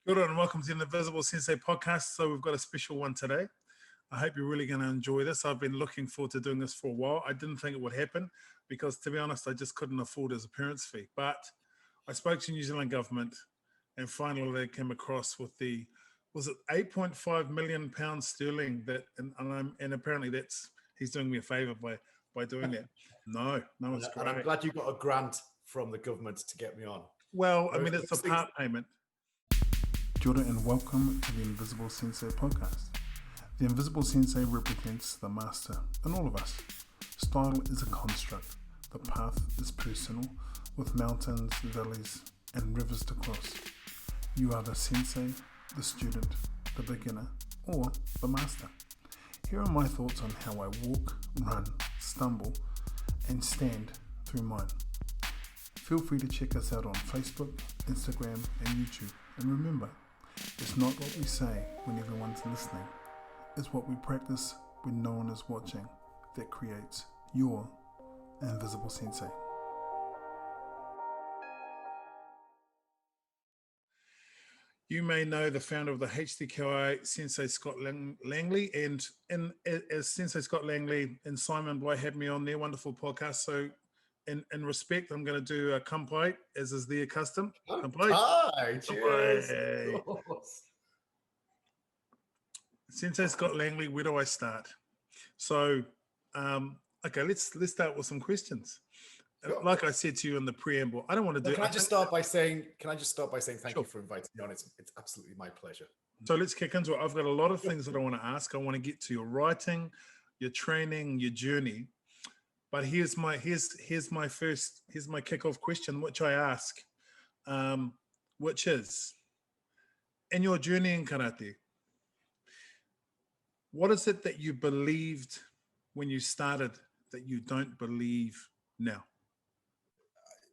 Good on and welcome to the Invisible Sensei podcast. So we've got a special one today. I hope you're really going to enjoy this. I've been looking forward to doing this for a while. I didn't think it would happen because, to be honest, I just couldn't afford his appearance fee. But I spoke to New Zealand government and finally they came across with was it 8.5 million pounds sterling that, and apparently he's doing me a favor by doing that. No, it's great. And I'm glad you got a grant from the government to get me on. Well, I mean, it's a part payment. Jordan, and welcome to the Invisible Sensei podcast. The Invisible Sensei represents the master in all of us. Style is a construct. The path is personal, with mountains, valleys, and rivers to cross. You are the sensei, the student, the beginner, or the master. Here are my thoughts on how I walk, run, stumble, and stand through mine. Feel free to check us out on Facebook, Instagram, and YouTube. And remember, it's not what we say when everyone's listening. It's what we practice when no one is watching that creates your Invisible Sensei. You may know the founder of the HDKI, Sensei Scott Langley, and as Sensei Scott Langley and Simon Bly had me on their wonderful podcast. So in respect, I'm going to do a kampai, as is their custom. Kampai. Hi, cheers. Sensei Scott Langley, where do I start? So, okay, let's start with some questions. Sure. Like I said to you in the preamble, I don't want to do. Can I just start by saying thank you for inviting me on? It's absolutely my pleasure. So let's kick into it. I've got a lot of things that I want to ask. I want to get to your writing, your training, your journey. But here's my kickoff question, which I ask, which is, in your journey in karate, what is it that you believed when you started that you don't believe now?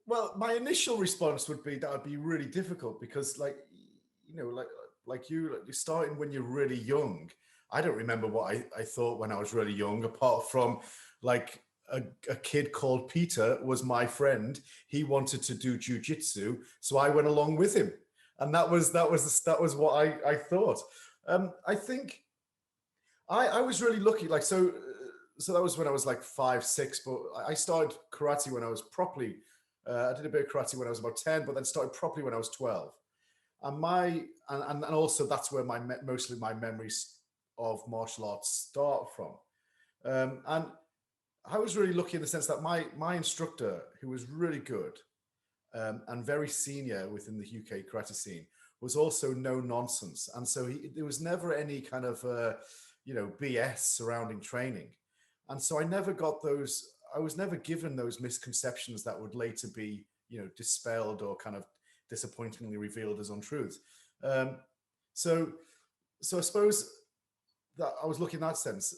Well, my initial response would be that would be really difficult because, like you're starting when you're really young. I don't remember what I thought when I was really young, apart from like a kid called Peter was my friend. He wanted to do jiu-jitsu, so I went along with him, and that was what I thought. I think I was really lucky. Like so that was when I was like 5, 6. But I started karate when I was properly. I did a bit of karate when I was about 10, but then started properly when I was 12. And also that's where mostly my memories of martial arts start from. And I was really lucky in the sense that my instructor, who was really good and very senior within the UK karate scene, was also no nonsense. And so there was never any kind of BS surrounding training. And so I never got those. I was never given those misconceptions that would later be, dispelled or kind of disappointingly revealed as untruths. So I suppose that I was lucky in that sense,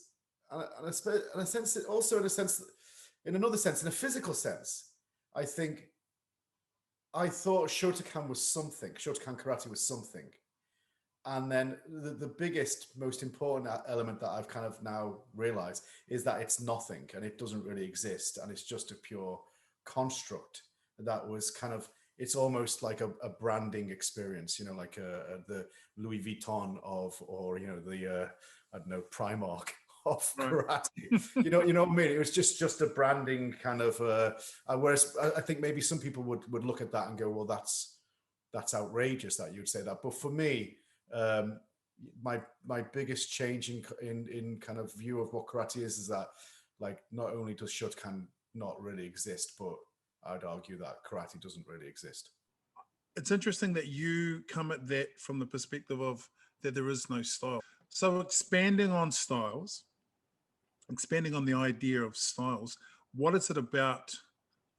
and I sense it also in another sense, in a physical sense. I think I thought Shotokan was something. Shotokan karate was something, and then the biggest, most important element that I've kind of now realized is that it's nothing and it doesn't really exist. And it's just a pure construct that was kind of, it's almost like a branding experience, like the Louis Vuitton or the, I don't know, Primark of karate. You know what I mean? It was just a branding kind of, whereas I think maybe some people would look at that and go, well, that's outrageous that you'd say that. But for me, my biggest change in kind of view of what karate is that, like, not only does Shotokan not really exist, but I'd argue that karate doesn't really exist. It's interesting that you come at that from the perspective of that there is no style. So expanding on the idea of styles, what is it about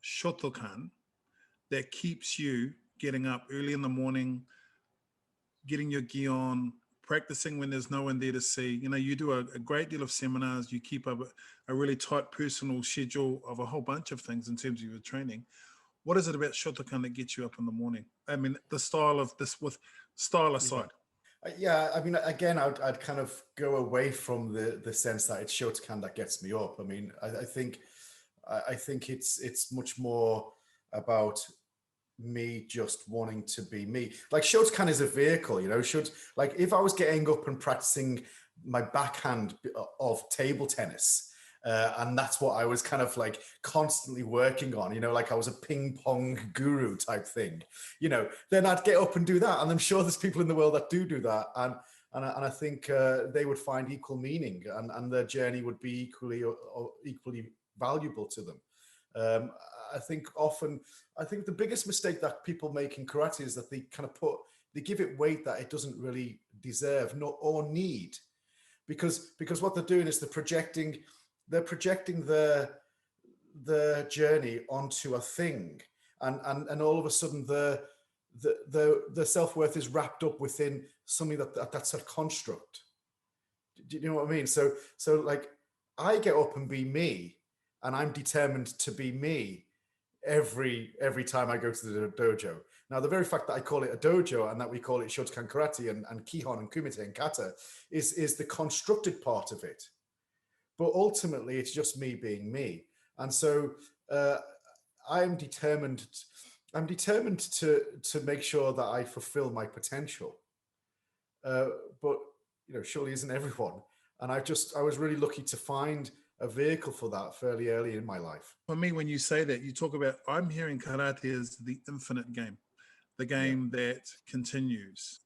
Shotokan that keeps you getting up early in the morning, getting your gi on, practicing when there's no one there to see? You do a great deal of seminars, you keep up a really tight personal schedule of a whole bunch of things in terms of your training. What is it about Shotokan that gets you up in the morning? I mean, the style of this, with style aside. Yeah, I mean, again, I'd kind of go away from the sense that it's Shotokan that gets me up. I mean, I think it's much more about me just wanting to be me. Like Shotokan is a vehicle, you know, like if I was getting up and practicing my backhand of table tennis, and that's what I was kind of like constantly working on, you know, like I was a ping pong guru type thing, you know, then I'd get up and do that. And I'm sure there's people in the world that do that. And I think they would find equal meaning, and their journey would be equally valuable to them. I think the biggest mistake that people make in karate is that they kind of they give it weight that it doesn't really deserve or need, because what they're doing is they're projecting the journey onto a thing, and all of a sudden the self-worth is wrapped up within something that's a construct. Do you know what I mean? So like I get up and be me, and I'm determined to be me every time I go to the dojo. Now, the very fact that I call it a dojo and that we call it Shotokan Karate and Kihon and Kumite and Kata is the constructed part of it. But ultimately, it's just me being me. And so I'm determined to make sure that I fulfill my potential. But, you know, surely isn't everyone. And I was really lucky to find a vehicle for that fairly early in my life. For me, when you say that, you talk about, I'm hearing karate as the infinite game, the game that continues.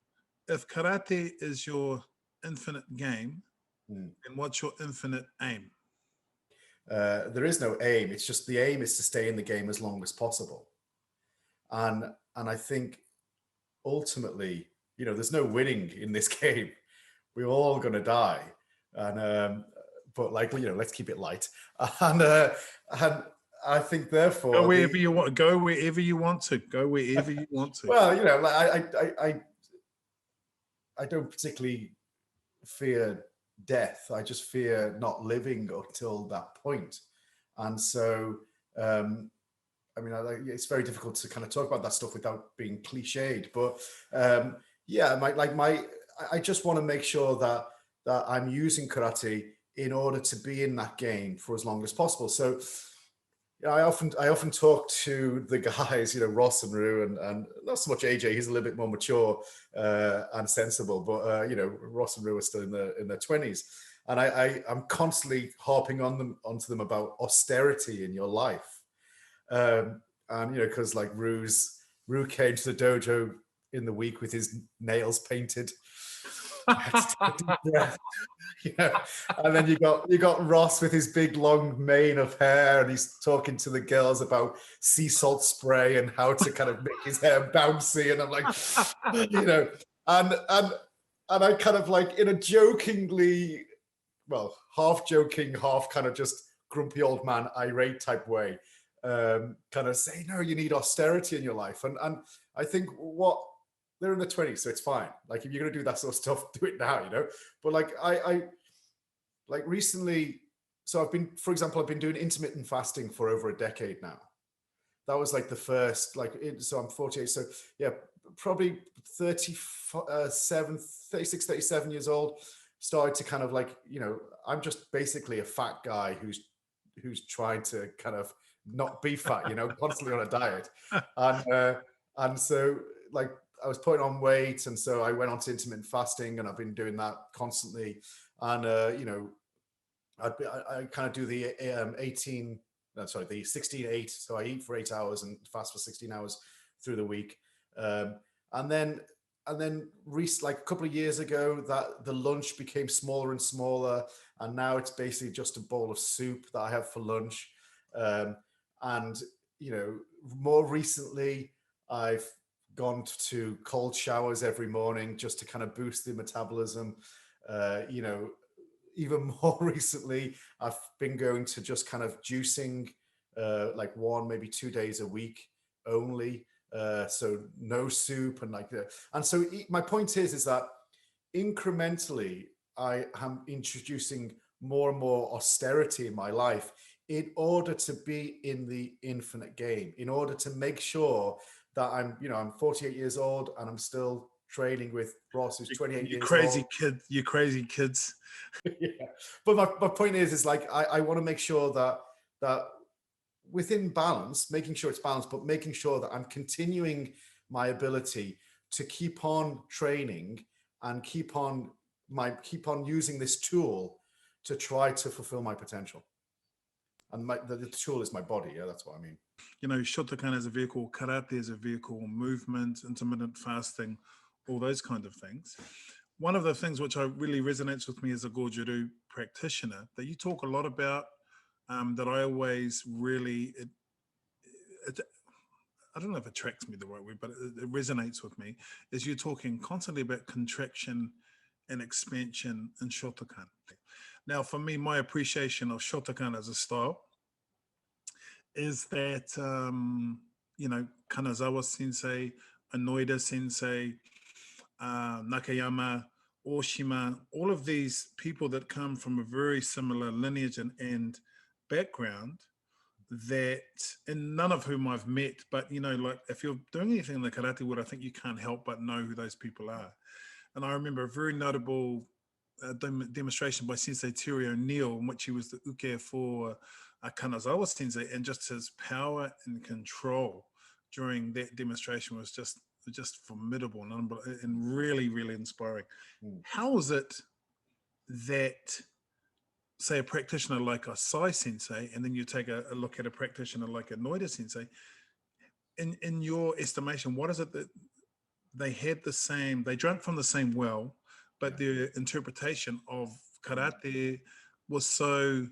If karate is your infinite game, then what's your infinite aim? There is no aim. It's just the aim is to stay in the game as long as possible. And I think ultimately, you know, there's no winning in this game. We're all going to die. And but like, you know, let's keep it light. And I think therefore go wherever you want. Go wherever you want to. Go wherever you want to. Well, you know, like I don't particularly fear death. I just fear not living until that point. And so, I mean, it's very difficult to kind of talk about that stuff without being cliched. But yeah, I just want to make sure that I'm using karate in order to be in that game for as long as possible. So you know, I often talk to the guys, you know, Ross and Rue, and not so much AJ. He's a little bit more mature and sensible, but you know, Ross and Rue are still in their 20s, and I'm constantly harping onto them about austerity in your life, and you know, because like Rue came to the dojo in the week with his nails painted. You know, and then you got Ross with his big long mane of hair, and he's talking to the girls about sea salt spray and how to kind of make his hair bouncy, and I'm like, you know, and I kind of like in a jokingly, well, half joking, half kind of just grumpy old man irate type way, kind of say, no, you need austerity in your life, and I think they're in the 20s, so it's fine. Like if you're gonna do that sort of stuff, do it now, you know. But like I like recently, so I've been doing intermittent fasting for over a decade now. That was like the first, so I'm 48, so yeah, probably 36, 37 years old, started to kind of like, you know, I'm just basically a fat guy who's trying to kind of not be fat, you know, constantly on a diet. And so like I was putting on weight, and so I went on to intermittent fasting, and I've been doing that constantly. And you know, I kind of do the 16-8. So I eat for 8 hours and fast for 16 hours through the week. And then like a couple of years ago, that the lunch became smaller and smaller, and now it's basically just a bowl of soup that I have for lunch. And you know, more recently, I've gone to cold showers every morning just to kind of boost the metabolism. You know, even more recently, I've been going to just kind of juicing like 1, maybe 2 days a week only. So no soup and like that. And so my point is that incrementally, I am introducing more and more austerity in my life in order to be in the infinite game, in order to make sure that I'm 48 years old and I'm still training with Ross, who's 28 years old. You crazy kids. Yeah. But my point is like, I want to make sure that within balance, making sure it's balanced, but making sure that I'm continuing my ability to keep on training and keep on using this tool to try to fulfill my potential. And the tool is my body. Yeah, that's what I mean. You know, Shotokan as a vehicle, karate as a vehicle, movement, intermittent fasting, all those kind of things. One of the things which really resonates with me as a Goju-Ryu practitioner that you talk a lot about, that I always really, I don't know if attracts me the right way, but it resonates with me, is you're talking constantly about contraction and expansion in Shotokan. Now, for me, my appreciation of Shotokan as a style is that, you know, Kanazawa Sensei, Anoida Sensei, Nakayama, Oshima, all of these people that come from a very similar lineage and background, that, and none of whom I've met, but, you know, like if you're doing anything in the karate world, I think you can't help but know who those people are. And I remember a very notable demonstration by Sensei Terry O'Neill, in which he was the uke for Kanazawa Sensei, and just his power and control during that demonstration was just formidable and really, really inspiring. How is it that, say, a practitioner like a Sai Sensei, and then you take a look at a practitioner like a Noida Sensei, in your estimation, what is it that they had the same, they drank from the same well, but their interpretation of karate was so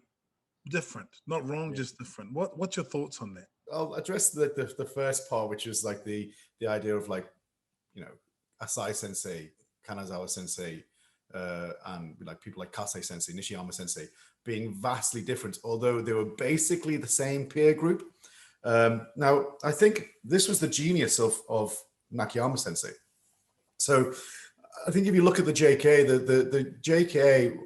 different? Not wrong, just different. What's your thoughts on that? I'll address the first part, which is like the idea of, like, you know, Asai Sensei, Kanazawa Sensei, and like people like Kase Sensei, Nishiyama Sensei, being vastly different, although they were basically the same peer group. Now, I think this was the genius of Nakayama Sensei. So I think if you look at the JKA, the JKA,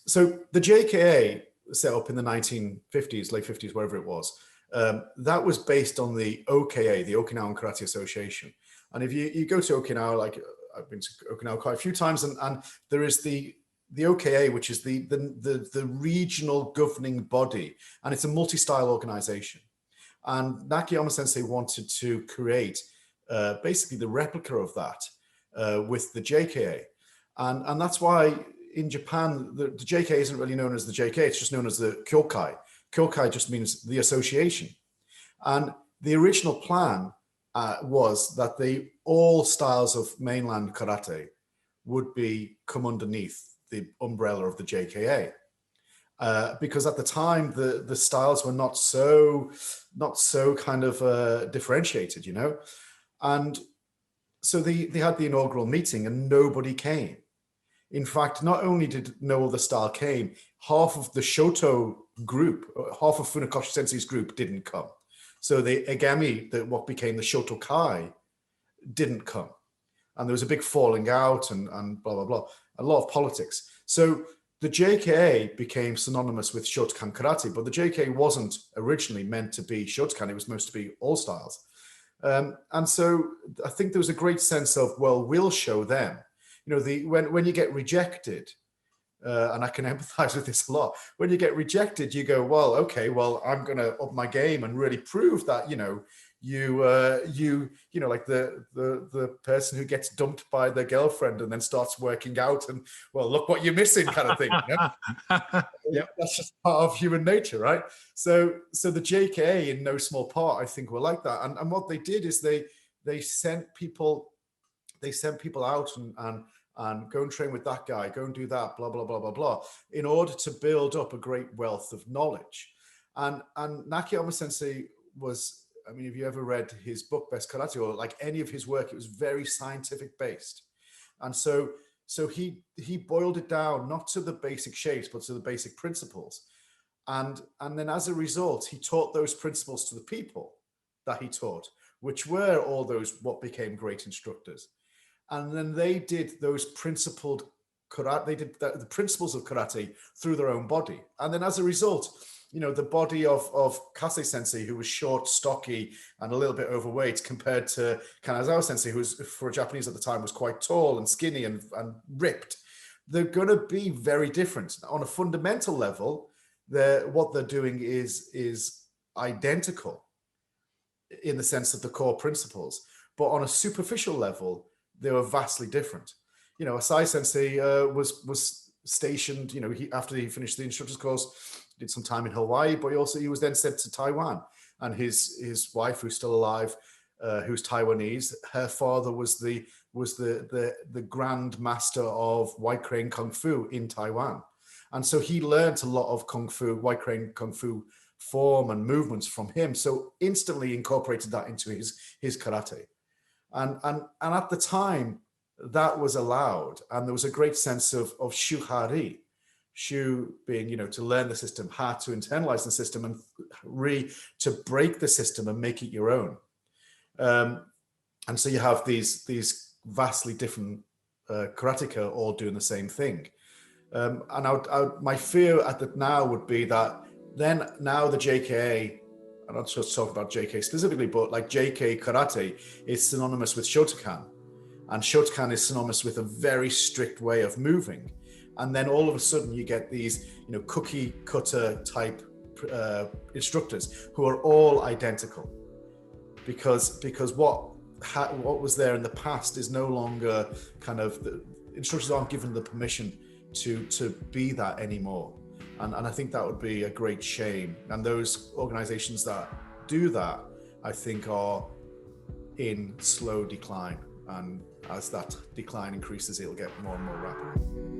so the JKA set up in the 1950s, late 50s, wherever it was, that was based on the OKA, the Okinawan Karate Association. And if you go to Okinawa, like I've been to Okinawa quite a few times, and there is the OKA, which is the regional governing body, and it's a multi-style organization. And Nakayama Sensei wanted to create basically the replica of that with the JKA. And that's why in Japan, the JKA isn't really known as the JKA, it's just known as the Kyokai. Kyokai just means the association. And the original plan was that all styles of mainland karate would come underneath the umbrella of the JKA. Because at the time, the styles were not so kind of differentiated, you know? And so they had the inaugural meeting and nobody came. In fact, not only did no other style came, half of the Shoto group, half of Funakoshi Sensei's group didn't come. So the Egami, what became the Shoto Kai, didn't come. And there was a big falling out and blah, blah, blah, a lot of politics. So the JKA became synonymous with Shotokan Karate, but the JKA wasn't originally meant to be Shotokan. It was meant to be all styles. And so I think there was a great sense of, well, we'll show them. You know, when you get rejected, and I can empathize with this a lot. When you get rejected, you go, well, okay, well, I'm going to up my game and really prove that, you know, you know, like the person who gets dumped by their girlfriend and then starts working out and, well, look what you're missing kind of thing. You know? Yeah, that's just part of human nature, right? So the JKA in no small part, I think, were like that. And what they did is they sent people out and go and train with that guy, go and do that, blah, blah, blah, blah, blah, in order to build up a great wealth of knowledge. And Nakayama Sensei was, I mean, if you ever read his book, Best Karate, or like any of his work, it was very scientific based. And so he boiled it down, not to the basic shapes, but to the basic principles. And then as a result, he taught those principles to the people that he taught, which were all those what became great instructors. And then they did those principled karate, they did the principles of karate through their own body. And then as a result, you know, the body of Kase Sensei, who was short, stocky, and a little bit overweight, compared to Kanazawa Sensei, who was, for a Japanese at the time, was quite tall and skinny and ripped. They're going to be very different. On a fundamental level, what they're doing is identical in the sense of the core principles, but on a superficial level, they were vastly different. You know, Asai Sensei was stationed, you know, after he finished the instructor's course, did some time in Hawaii, but he was then sent to Taiwan. And his wife, who's still alive, who's Taiwanese, her father was the grand master of White Crane Kung Fu in Taiwan. And so he learned a lot of Kung Fu, White Crane Kung Fu form and movements from him. So instantly incorporated that into his karate. And at the time, that was allowed. And there was a great sense of shuhari, shu being, you know, to learn the system, ha to internalize the system, and ri to break the system and make it your own. And so you have these vastly different karateka all doing the same thing. And my fear at the now would be that then now the JKA, I'm not just talking about JK specifically, but like JK karate is synonymous with Shotokan, and Shotokan is synonymous with a very strict way of moving. And then all of a sudden you get these, you know, cookie cutter type instructors who are all identical, because what was there in the past is no longer kind of, the instructors aren't given the permission to be that anymore. And I think that would be a great shame. And those organizations that do that, I think, are in slow decline. And as that decline increases, it'll get more and more rapid.